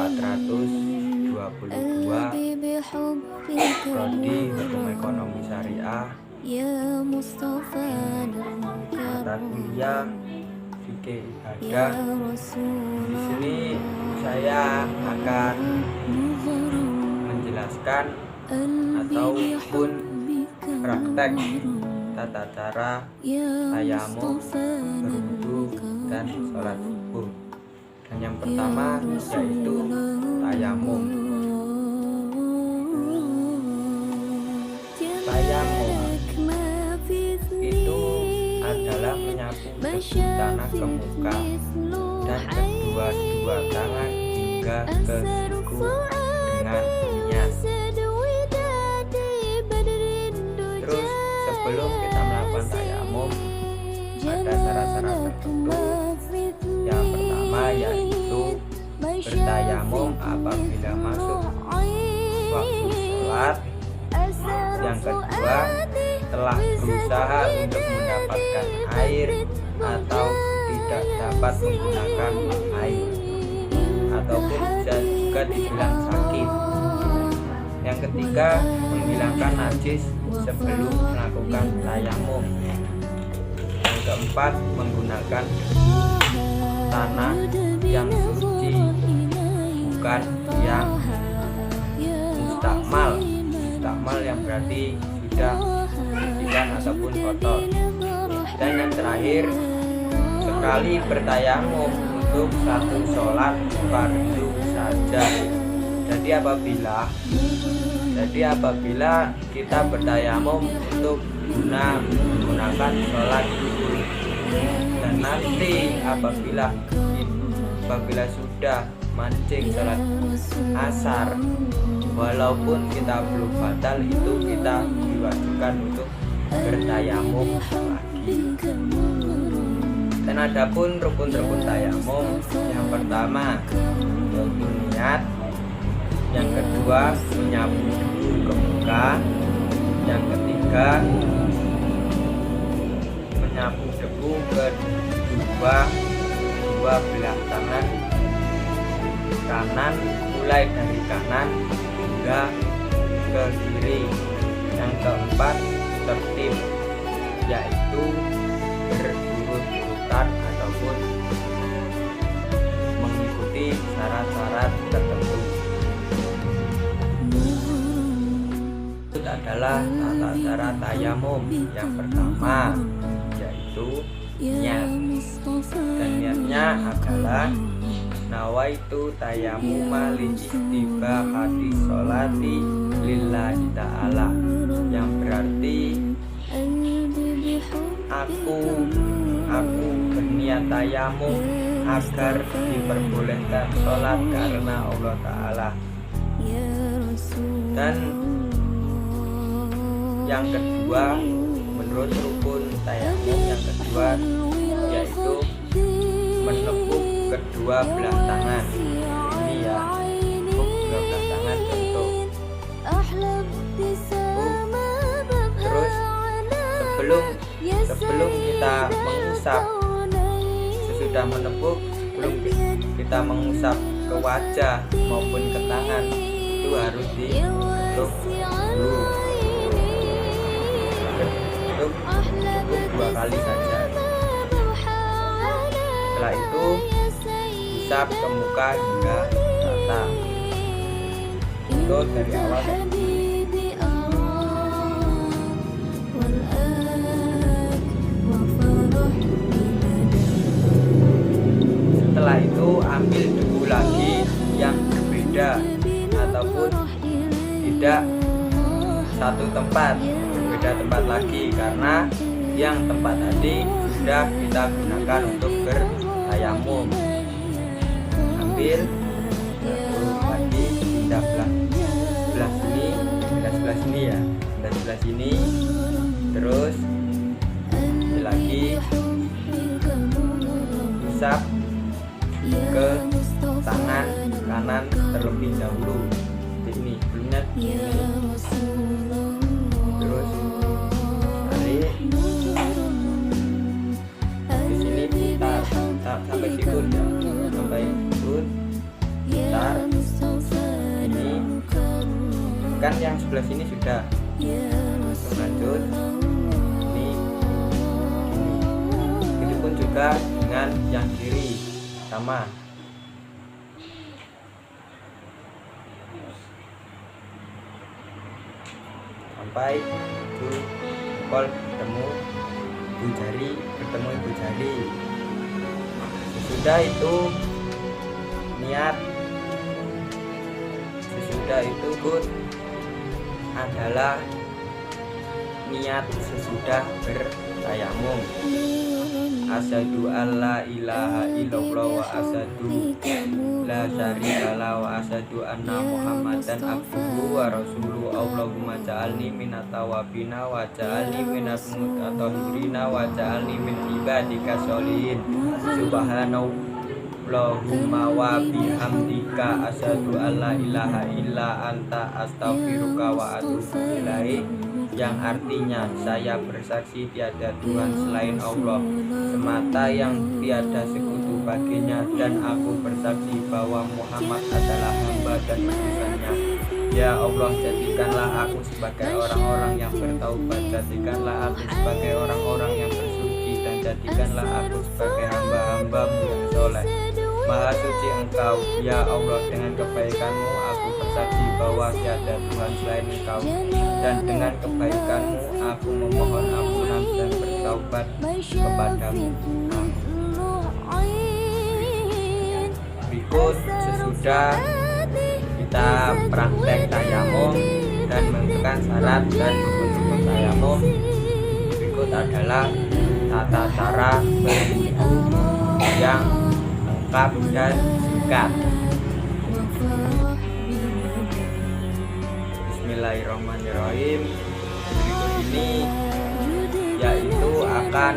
422 Prodi Hukum Ekonomi Syariah, mata kuliah fikih ibadah. Di sini saya akan menjelaskan ataupun praktek tata cara tayamum, berwudu, dan sholat subuh. Dan yang pertama yaitu tayamum. Tayamum itu adalah menyapu debu tanah ke muka dan kedua tangan hingga ke siku dengan niat. Terus sebelum kita melakukan tayamum ada syarat-syarat tertentu. Yang pertama yaitu bertayamum apabila masuk waktu sholat. Yang kedua, telah berusaha untuk mendapatkan air atau tidak dapat menggunakan air, ataupun bisa juga dibilang sakit. Yang ketiga, menghilangkan najis sebelum melakukan tayamum. Yang keempat, menggunakan tanah yang suci, bukan yang mustakmal yang berarti sudah dibersihkan ataupun kotor. Dan yang terakhir, sekali bertayamum untuk satu sholat fardu saja. Jadi apabila kita bertayamum untuk menggunakan sholat zuhur, dan nanti apabila sudah mancing sholat asar, walaupun kita belum batal, itu kita diwajibkan untuk bertayamum lagi. Dan adapun rukun-rukun tayamum, yang pertama yaitu niat, yang kedua menyapu debu ke muka, yang ketiga menyapu debu ke dua belah tangan kanan, mulai dari kanan hingga ke kiri. Yang keempat tertib, yaitu berurut-urutan ataupun mengikuti syarat-syarat tertentu. Itu adalah tata cara tayamum. Yang pertama yaitu niat, dan niatnya adalah nawaitu tayamuma li istibahati sholati lillahi ta'ala, yang berarti aku berniat tayamum agar diperbolehkan sholat karena Allah Ta'ala. Dan yang kedua, menurut rukun tayamum yang kedua yaitu menepuk kedua belah tangan. Ini ya, kedua belah tangan contoh. Terus sebelum kita mengusap, sesudah menepuk, sebelum kita mengusap ke wajah maupun ke tangan, itu harus ditutup dulu. Cukup 2 kali saja. Setelah itu usap ke muka hingga rata. Itu dari awal. Setelah itu ambil debu lagi yang berbeda ataupun tidak satu tempat, berbeda tempat lagi, karena yang tempat tadi sudah kita gunakan untuk bertayamum. Ambil lagi pindah sebelah sini ya, sebelah sini, terus lagi usap ke tangan kanan terlebih dahulu. Ini belumnya ini. Terus tarik di sini, putar sampai sikut ya, sampai sikut, putar. kan yang sebelah sini sudah. Lanjut ini gini. Begitupun juga dengan yang kiri sama. Sampai itu jempol ketemu ibu jari, ketemu ibu jari. Sesudah itu niat. Sesudah itu pun adalah niat sesudah bertayamum. Asyhadu alla ilaha illallah wa asyhadu la syarikalah wa asyhadu anna muhammadan abduhu wa rasuluhu. Allahumma ja'alni minat tawabina wa ja'alni minat mutatahhirina wa ja'alni min ibadika sholihin. Subhanallahumma wa bihamdika asyhadu alla ilaha illa anta astaghfiruka wa atubu ilaik. Yang artinya saya bersaksi tiada Tuhan selain Allah semata yang tiada sekutu baginya, dan aku bersaksi bahwa Muhammad adalah hamba dan utusannya. Ya Allah, jadikanlah aku sebagai orang-orang yang bertaubat, jadikanlah aku sebagai orang-orang yang bersuci, dan jadikanlah aku sebagai hamba-hambamu yang soleh. Maha suci Engkau, ya Allah, dengan kebaikanmu aku bersaksi bahwa tiada Tuhan selain Engkau, dan dengan kebaikanmu aku memohon ampunan dan bertaubat kepadamu. Berikut sesudah kita praktek tayamum dan menentukan syarat dan rukun tayamum, berikut adalah tata cara berwudu yang lengkap dan singkat. Bismillahirrahmanirrahim. Berikut ini yaitu akan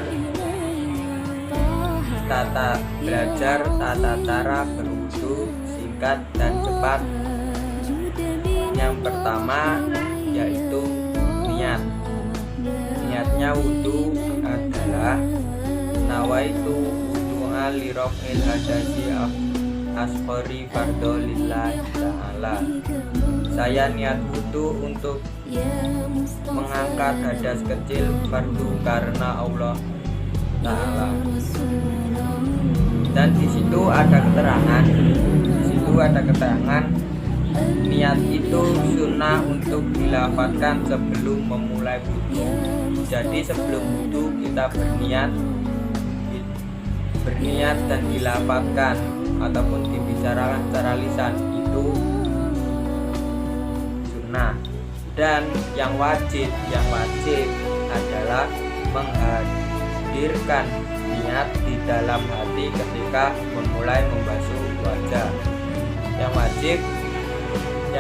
belajar tata cara berwudu singkat dan cepat. Yang pertama yaitu niat. Niatnya wudu adalah nawaitu wudu'a li raf'il hadasi asqori fardhu lillahi ta'ala. Saya niat wudu untuk mengangkat hadas kecil fardu karena Allah Ta'ala. Dan di situ ada keterangan niat itu sunnah untuk dilafadzkan sebelum memulai wudu. Jadi sebelum wudu kita berniat dan dilafadzkan ataupun dibicarakan secara lisan, itu sunnah. Dan yang wajib adalah menghadirkan niat di dalam hati ketika memulai membasuh wajah. Yang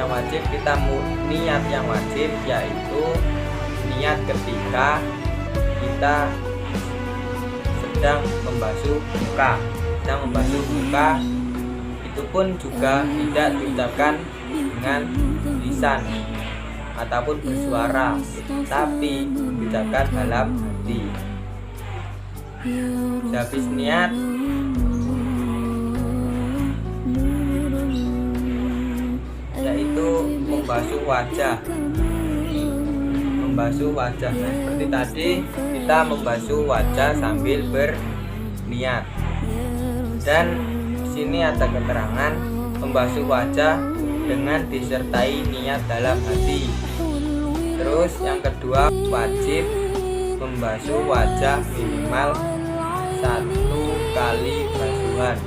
wajib kita niat yang wajib yaitu niat ketika kita sedang membasuh muka. Itu pun juga tidak diucapkan dengan lisan ataupun bersuara, tapi diucapkan dalam hati. Habis niat yaitu membasuh wajah. Seperti tadi kita membasuh wajah sambil berniat. Dan di sini ada keterangan membasuh wajah dengan disertai niat dalam hati. Terus yang kedua, wajib membasuh wajah minimal 1 kali basuhan.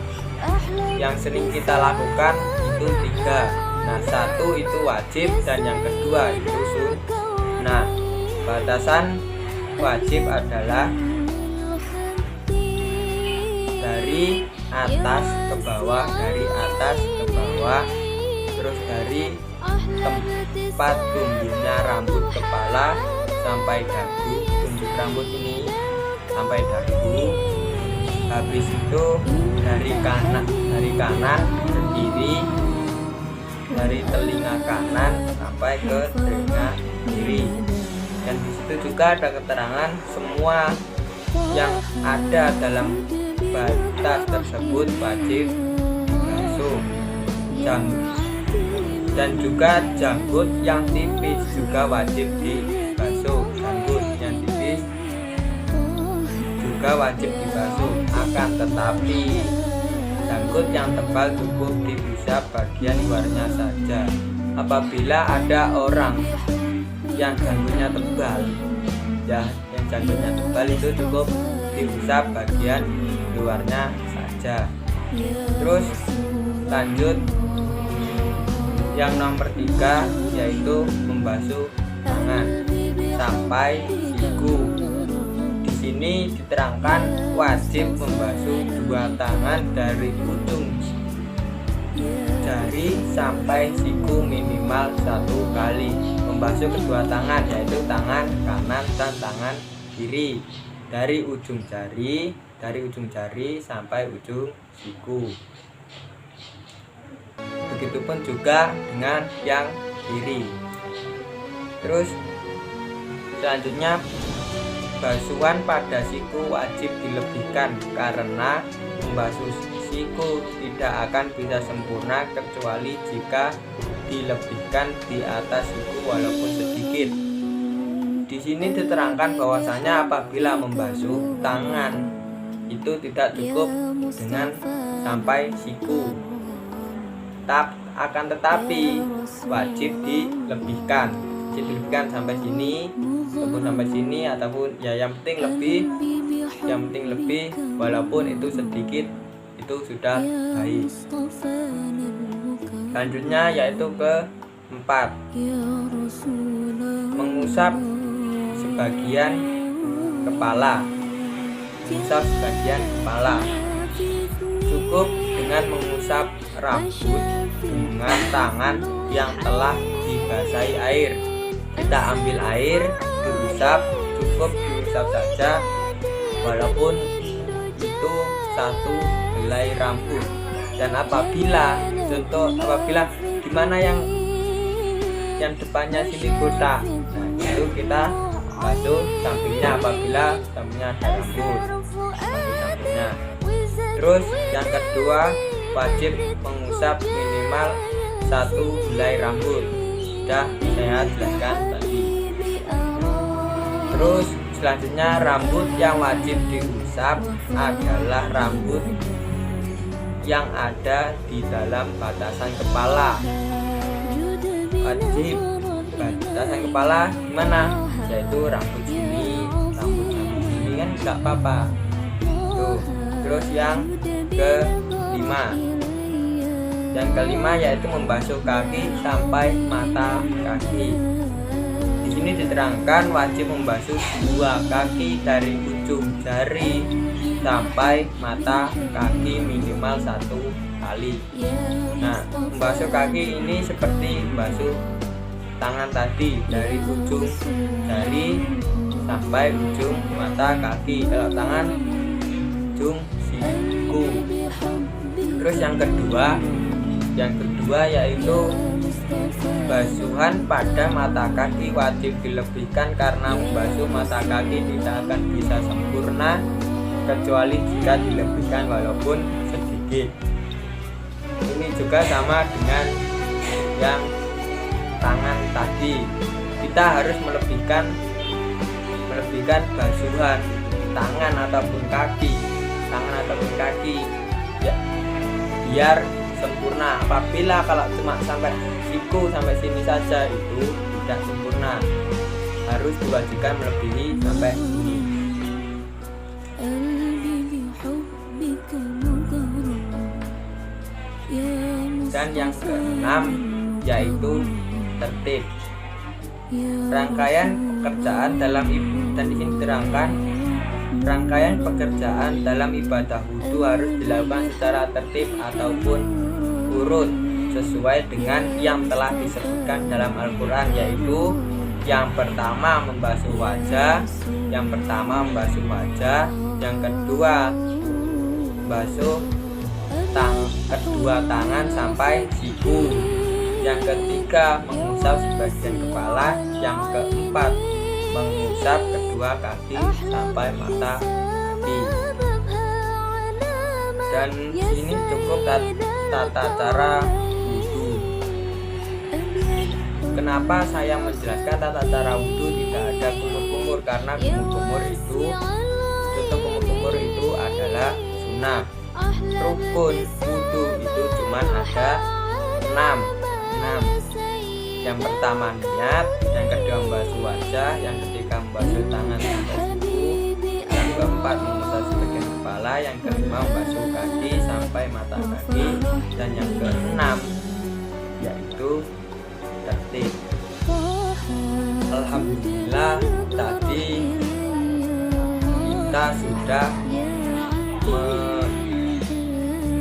Yang sering kita lakukan itu 3. Nah, 1 itu wajib dan yang kedua itu sunnah. Batasan wajib adalah dari atas ke bawah, terus dari tempat tumbuhnya rambut kepala sampai dagu, tumbuh rambut ini sampai dagu. Habis itu dari kanan ke kiri, dari telinga kanan sampai ke telinga kiri. Dan di situ juga ada keterangan semua yang ada dalam batas tersebut wajib basuh. Dan juga janggut yang tipis juga wajib dibasuh. Janggut yang tipis juga wajib dibasuh. Akan tetapi janggut yang tebal cukup diusap bagian luarnya saja. Apabila ada orang yang janggutnya tebal, ya, yang janggutnya tebal itu cukup diusap bagian luarnya saja. Terus lanjut yang nomor 3, yaitu membasuh tangan sampai siku. Di sini diterangkan wajib membasuh 2 tangan dari ujung jari sampai siku minimal 1 kali. Membasuh kedua tangan, yaitu tangan kanan dan tangan kiri, dari ujung jari sampai ujung siku. Begitupun juga dengan yang kiri. Terus selanjutnya, basuhan pada siku wajib dilebihkan karena membasuh siku tidak akan bisa sempurna kecuali jika dilebihkan di atas siku walaupun sedikit. Di sini diterangkan bahwasanya apabila membasuh tangan itu tidak cukup dengan sampai siku, akan tetapi wajib dilebihkan sampai sini ataupun sampai sini, ataupun ya yang penting lebih walaupun itu sedikit, itu sudah baik. Selanjutnya yaitu ke-4, mengusap sebagian kepala. Cukup dengan mengusap rambut dengan tangan yang telah dibasahi air. Kita ambil air, diusap, cukup diusap saja walaupun itu 1 helai rambut. Dan apabila gimana yang depannya sini botak, nah itu kita basuh sampingnya apabila sampingnya ada rambut, sampingnya. Terus yang kedua, wajib mengusap minimal 1 helai rambut. Sudah saya jelaskan tadi. Terus selanjutnya, rambut yang wajib diusap adalah rambut yang ada di dalam batasan kepala. Wajib batasan kepala gimana? Yaitu rambut sini kan nggak apa-apa. Tuh. Terus yang kelima yaitu membasuh kaki sampai mata kaki. Di sini diterangkan wajib membasuh 2 kaki dari ujung jari sampai mata kaki minimal 1 kali. Nah, membasuh kaki ini seperti membasuh tangan tadi, dari ujung jari sampai ujung mata kaki. Kalau tangan ujung siku. Terus yang kedua yaitu basuhan pada mata kaki wajib dilebihkan karena membasuh mata kaki tidak akan bisa sempurna kecuali jika dilebihkan walaupun sedikit. Ini juga sama dengan yang tangan tadi. Kita harus melebihkan basuhan tangan ataupun kaki ya, biar sempurna. Apabila kalau cuma sampai siku sampai sini saja itu tidak sempurna, harus diwajibkan melebihi sampai sini. Dan yang ke-6 yaitu tertib. Rangkaian pekerjaan dan di sini terangkan rangkaian pekerjaan dalam ibadah wudhu harus dilakukan secara tertib ataupun urut sesuai dengan yang telah disebutkan dalam Al-Quran, yaitu yang pertama membasuh wajah, yang kedua basuh kedua tangan sampai siku, yang ketiga mengusap sebagian kepala, yang keempat mengusap kedua kaki sampai mata kaki. Dan ini cukup tata cara wudhu. Kenapa saya menjelaskan tata cara wudhu tidak ada kumur-kumur? Karena kumur-kumur itu adalah sunnah. Rukun wudhu itu cuma ada 6. Yang pertama niat, yang kedua membasuh wajah, yang ketiga membasuh tangan sampai siku, yang keempat membasahi bagian kepala, yang kelima membasuh kaki sampai mata kaki, dan yang keenam yaitu tertib. Alhamdulillah, tadi kita sudah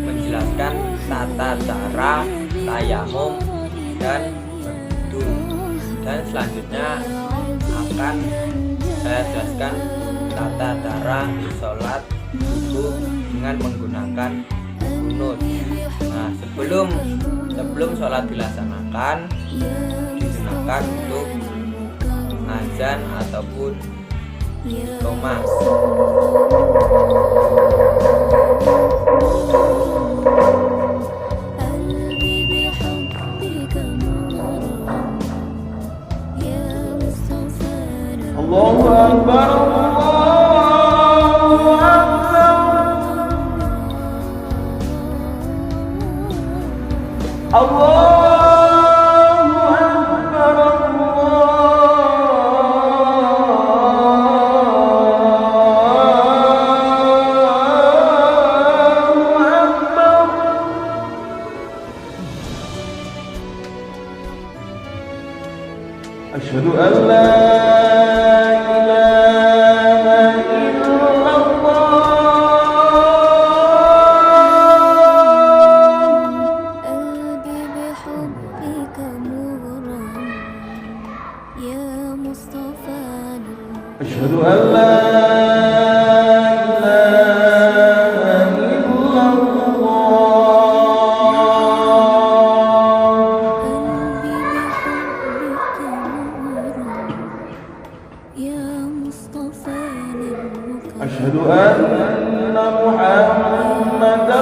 menjelaskan tata cara tayamum dan berwudu, dan selanjutnya akan saya jelaskan tata cara sholat subuh dengan menggunakan kunut. Nah, sebelum sholat dilaksanakan digunakan untuk azan ataupun iqamah. Allahu Akbar, Allahu Akbar, Allahu Akbar, Allahu Akbar. Asyhadu an la أشهد أن لا إله إلا الله أشهد أن محمدا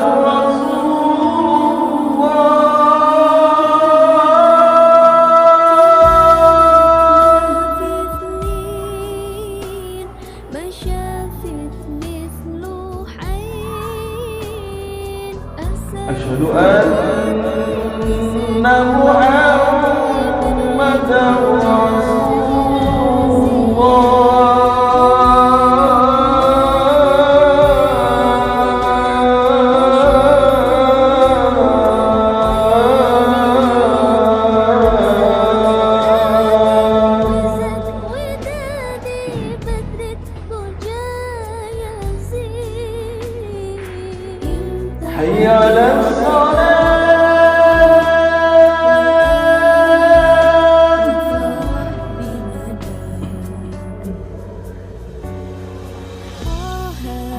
أشهد أن محمدا رسول حي على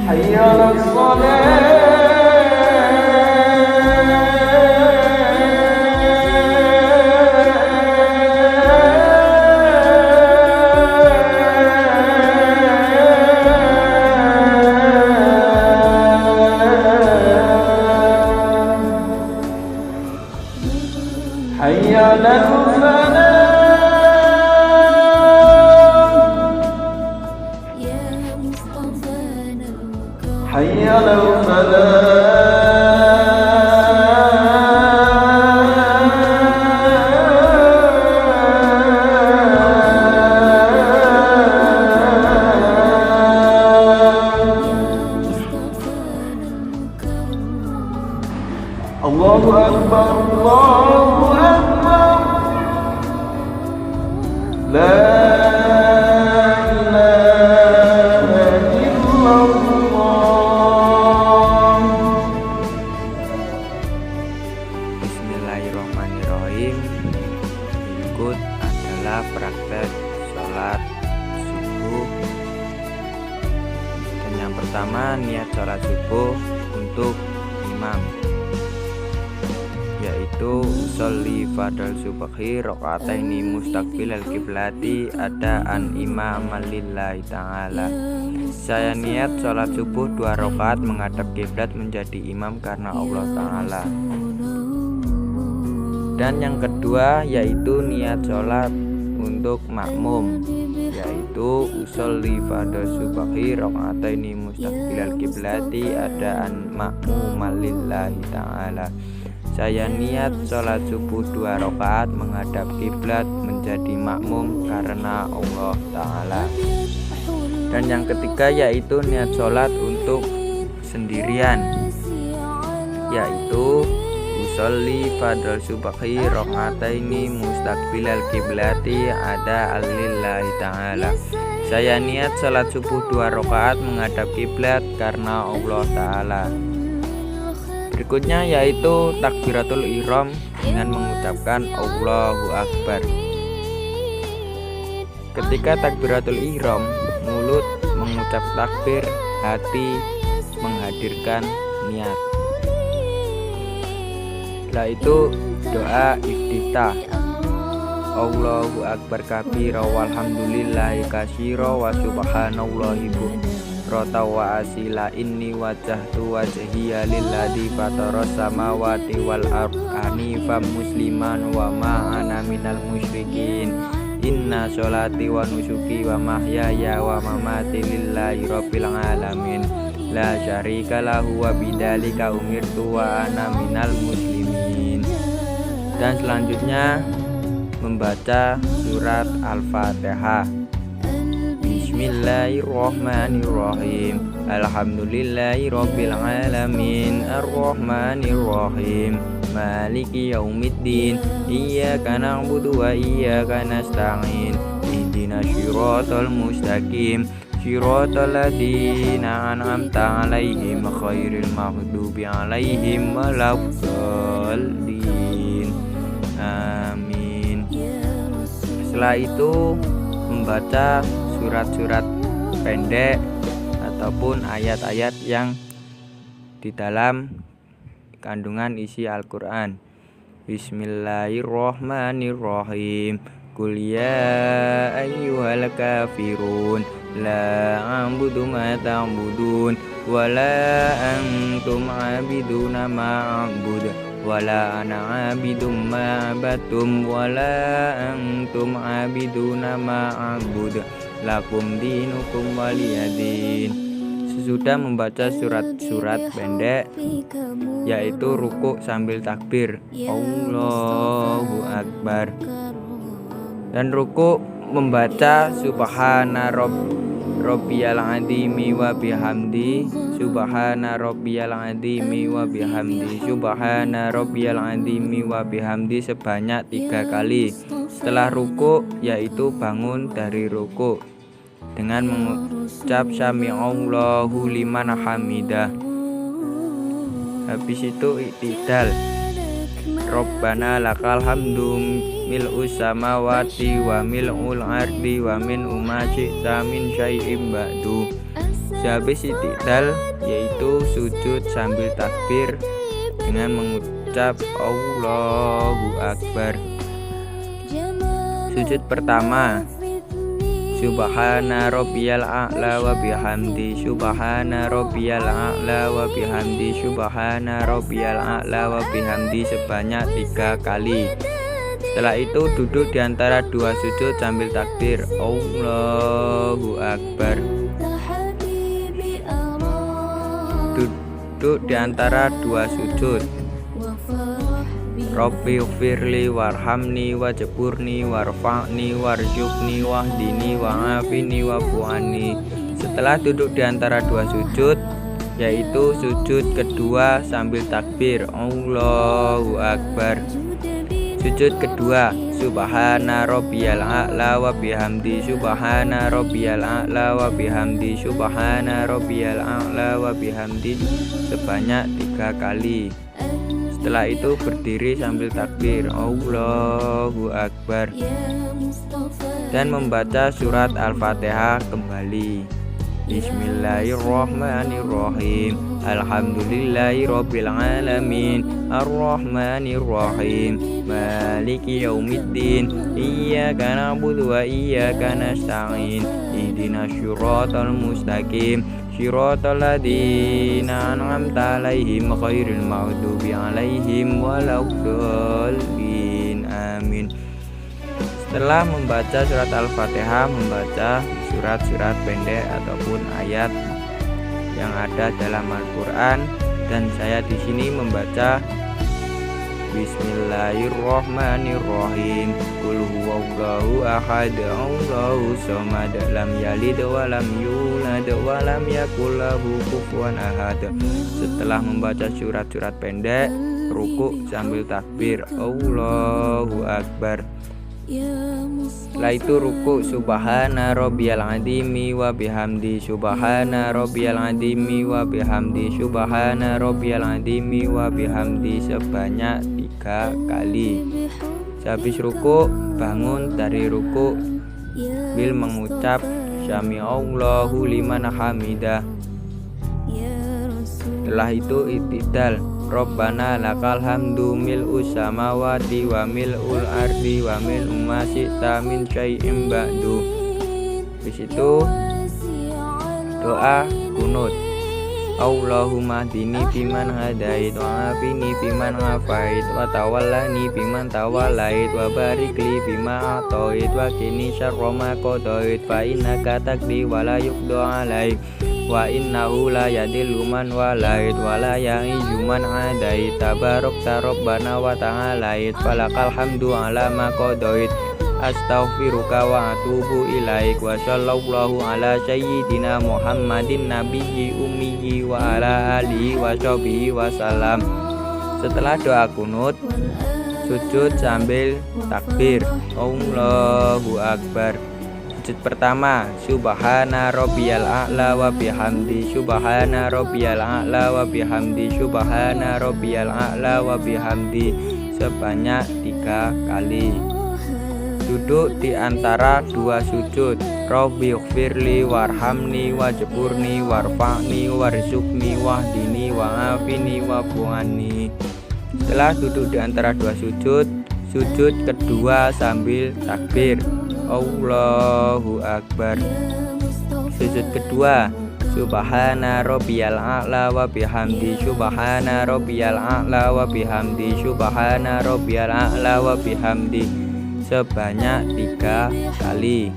حي على حي على الفلاح حي على الله أكبر الله أكبر لا إله إلا الله. Bismillahirrahmanirrahim. Berikut adalah praktek sholat subuh. Dan yang pertama, niat sholat subuh untuk imam, yaitu sholli fardal subhi rakaataini mustaqbilal qiblati adaan imaman lillahi ta'ala. Saya niat sholat subuh 2 rakaat menghadap kiblat menjadi imam karena Allah Ta'ala. Dan yang kedua yaitu niat sholat untuk makmum, yaitu usolli fardhu subhi raka'ataini mustaqbilal kiblati adaan makmuman lillahi ta'ala. Saya niat sholat subuh 2 rakaat menghadap kiblat menjadi makmum karena Allah Ta'ala. Dan yang ketiga yaitu niat sholat untuk sendirian, yaitu usolli fardhu subhi raka'ataini mustaqbilal kiblati ada lillahi ta'ala. Saya niat sholat subuh 2 rakaat menghadap kiblat karena Allah Ta'ala. Berikutnya yaitu takbiratul ihram dengan mengucapkan Allahu Akbar. Ketika takbiratul ihram, mulut mengucap takbir, hati menghadirkan niat. Setelah itu doa iftitah. Allahu Akbar kabira walhamdulillahi katsira wa subhanallahi bukratan wa asila inni wajjahtu wajhiya lilladzi fataras samawati wal ardi hanifan musliman wa ma ana minal musyrikin. Inna sholati wa nusuki wa mahyaya wa mamati lillahi rabbil alamin la syarika lahu wa bidzalika umirtu wa ana minal muslimin. Dan selanjutnya membaca surat Al-Fatihah. Bismillahirrahmanirrahim. Alhamdulillahi rabbil alamin. Arrahmanirrahim. Maliki yaumiddin. Iyyaka na'budu wa iyyaka nasta'in. Ihdinas siratal mustaqim. Siratal ladzina an'amta 'alaihim ghairil maghdubi 'alaihim waladdallin. Amin. Setelah itu membaca surat-surat pendek ataupun ayat-ayat yang di dalam kandungan isi Al-Quran. Bismillahirrahmanirrahim. Qul ya ayyuhal kafirun la a'budu ma ta'budun wa la antum 'abiduna ma a'budu wala ana 'abidum ma 'abadtum wala antum 'abiduna ma a'budu lakum dinukum waliyadin. Sesudah membaca surat-surat pendek yaitu ruku sambil takbir Allahu Akbar, dan ruku membaca subhana rabbiyal azimi wa bihamdi subhana rabbiyal azimi wa bihamdi subhana rabbiyal azimi wa bihamdi sebanyak 3 kali. Setelah ruku yaitu bangun dari ruku dengan mengucap sami'allahu liman hamidah. Habis itu i'tidal. Rabbana lakal hamdu mil'us samawati wa mil'ul ardi wa min ma syi'ta min syai'im ba'du. Sehabis i'tidal yaitu sujud sambil takbir dengan mengucap Allahu Akbar. Sujud pertama subhana rabbiyal a'la wa bihamdi subhana rabbiyal a'la wa bihamdi subhana rabbiyal a'la wa bihamdi sebanyak 3 kali. Setelah itu duduk di antara 2 sujud sambil takbir Allahu Akbar. Duduk di antara 2 sujud. Rabbi firli warhamni wajburni warfa'ni warzuqni wahdini wa'afini wa'fu'ani. Setelah duduk di antara 2 sujud yaitu sujud kedua sambil takbir Allahu Akbar. Sujud kedua subhana rabbiyal a'la wa bihamdi subhana rabbiyal a'la wa bihamdi subhana rabbiyal a'la wa bihamdi sebanyak 3 kali. Setelah itu berdiri sambil takbir Allahu Akbar dan membaca surat Al-Fatihah kembali. Bismillahirrahmanirrahim. Alhamdulillahi rabbil alamin. Arrahmanirrahim. Maliki yaumiddin. Iyyaka na'budu wa iyyaka nasta'in. Ihdinas siratal mustaqim. Siratal ladzina an'amta 'alaihim ghairil maghdubi 'alaihim waladdallin. amin. Setelah membaca surat Al-Fatihah, membaca surat-surat pendek ataupun ayat yang ada dalam Al-Quran, dan saya di sini membaca Bismillahirrahmanirrahim. Qul huwallahu ahad, Allahu samad, lam yalid wa lam yulad wa lam yakul lahu kufuwan ahad. Setelah membaca surat-surat pendek, ruku sambil takbir Allahu akbar. Setelah itu ruku subhana rabbiyal azimi wa bihamdi, subhana rabbiyal azimi wa bihamdi, subhana rabbiyal azimi wa bihamdi sebanyak 3 kali. Sehabis ruku, bangun dari ruku bil mengucap Sami Allahu liman hamidah. Setelah itu i'tidal, Rabbana lakal hamdu mil'us samawati wa mil'ul ardi wa mil'u ma syi'ta min syai'in ba'du. Di situ doa kunut. Allahumma hdini fiman hadait wa afini fiman afait wa tawallani fiman tawallait wa barik li bima atait wa qini syarra ma qadait fa innaka taqdi wa la yuqda alaik wa innahu la yadillu man walait wa la ya'izzu man adait tabarakta rabbana wa ta'alait falakal hamdu ala ma qadait astaghfiruka wa atubu ilaik wa sallallahu ala sayyidina Muhammadin nabiyyi ummiyi wa ala alihi wa sahbihi wa salam. Setelah doa kunut, sujud sambil takbir Allahu akbar. Sujud pertama subhana rabbiyal a'la wa bihamdi, subhana rabbiyal a'la wa bihamdi, subhana rabbiyal a'la wa bihamdi sebanyak 3 kali. Duduk di antara 2 sujud. Rabbighfirli warhamni wajburni warfa'ni warzuqni wahdini wa'afini wa'fu'anni. Setelah duduk di antara 2 sujud, sujud kedua sambil takbir Allahu akbar. Sujud kedua subhana rabbiyal a'la wa bihamdi, subhana rabbiyal a'la wa bihamdi, subhana rabbiyal a'la wa bihamdi sebanyak 3 kali.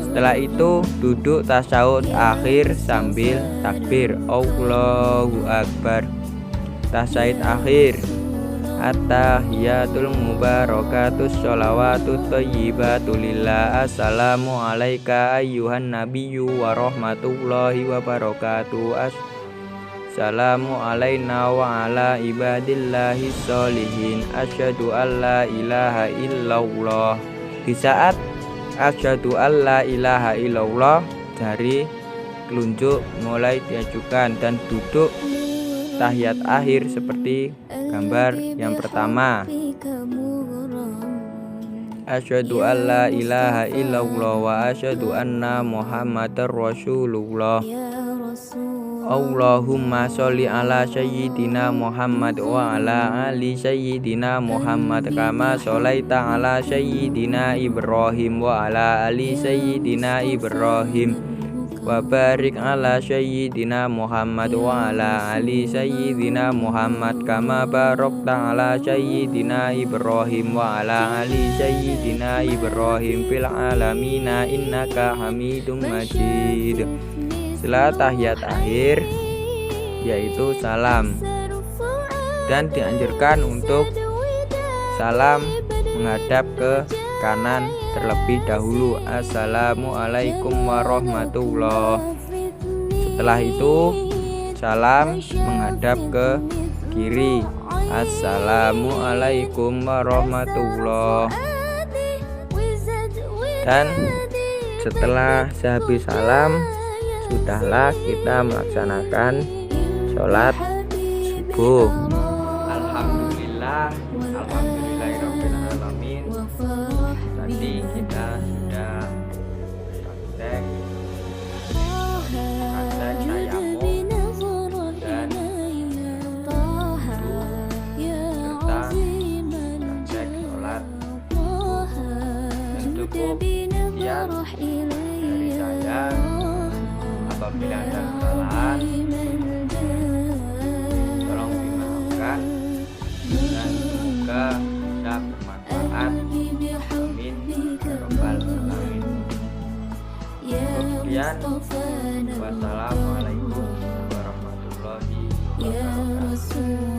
Setelah itu duduk tasyahud akhir sambil takbir Allahu akbar. Tasyahud akhir At-tahiyatul mubarakatus sholawatut thayyibatu lillah. Assalamu alayka ayyuhan nabiyyu wa rahmatullahi wa barakatuh. Assalamu alayna wa ala ibadillahi sholihin. Asyhadu an la ilaha illallah. Di saat asyhadu an la ilaha illallah, jari telunjuk mulai diajukan dan duduk tahiyat akhir seperti gambar yang pertama. Asyhadu an la ilaha illallah wa asyhadu anna muhammadar rasulullah. Allahumma sholli ala sayyidina Muhammad wa ala ali sayyidina Muhammad kama sholaita ala sayyidina Ibrahim wa ala ali sayyidina Ibrahim wa barik ala sayyidina Muhammad wa ala ali sayyidina Muhammad kama barakta ala sayyidina Ibrahim wa ala ali sayyidina Ibrahim fil alamina innaka hamidum majid. Setelah tahiyat akhir yaitu salam, dan dianjurkan untuk salam menghadap ke kanan terlebih dahulu. Assalamualaikum warahmatullah. Setelah itu salam menghadap ke kiri. Assalamualaikum warahmatullah. Dan setelah sehabis salam, sudahlah kita melaksanakan sholat subuh. Alhamdulillah, alhamdulillahirabbil alamin. Tadi kita sudah praktek tayamum dan serta praktek sholat. Dan cukup sekian dari saya. Apabila ada kesalahan, tolong dimaafkan, dan semoga bisa bermanfaat. bermanfaat. Amin ya rabbal alamin. Sekian, wassalamualaikum warahmatullahi wabarakatuh.